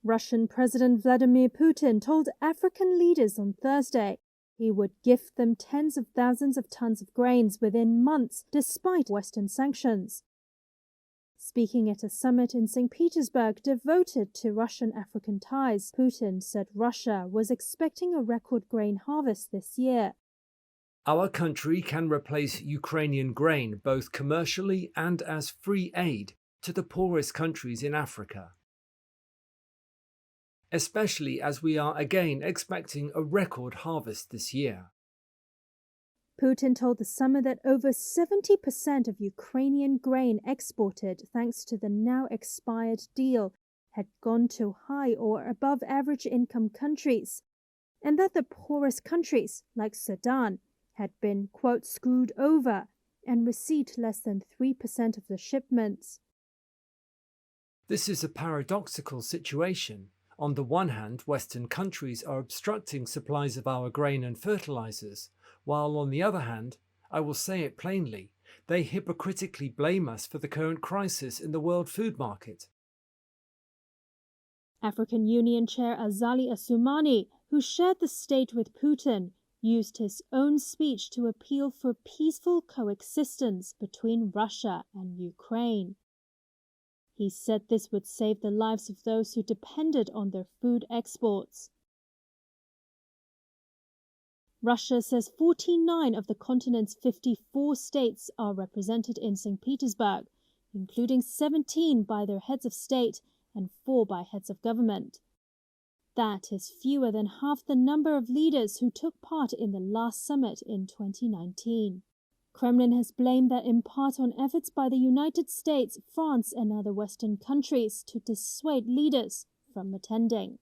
Russian President Vladimir Putin told African leaders on Thursday he would gift them tens of thousands of tons of grains within months despite Western sanctions. Speaking at a summit in St. Petersburg devoted to Russian-African ties, Putin said Russia was expecting a record grain harvest this year. Our country can replace Ukrainian grain both commercially and as free aid to the poorest countries in Africa, especially as we are again expecting a record harvest this year. Putin told the summit that over 70% of Ukrainian grain exported thanks to the now expired deal had gone to high or above average income countries, and that the poorest countries, like Sudan, had been, quote, screwed over and received less than 3% of the shipments. This is a paradoxical situation. On the one hand, Western countries are obstructing supplies of our grain and fertilizers, while on the other hand, I will say it plainly, they hypocritically blame us for the current crisis in the world food market. African Union Chair Azali Assoumani, who shared the stage with Putin, used his own speech to appeal for peaceful coexistence between Russia and Ukraine. He said this would save the lives of those who depended on their food exports. Russia says 49 of the continent's 54 states are represented in St. Petersburg, including 17 by their heads of state and 4 by heads of government. That is fewer than half the number of leaders who took part in the last summit in 2019. Kremlin has blamed that in part on efforts by the United States, France and other Western countries to dissuade leaders from attending.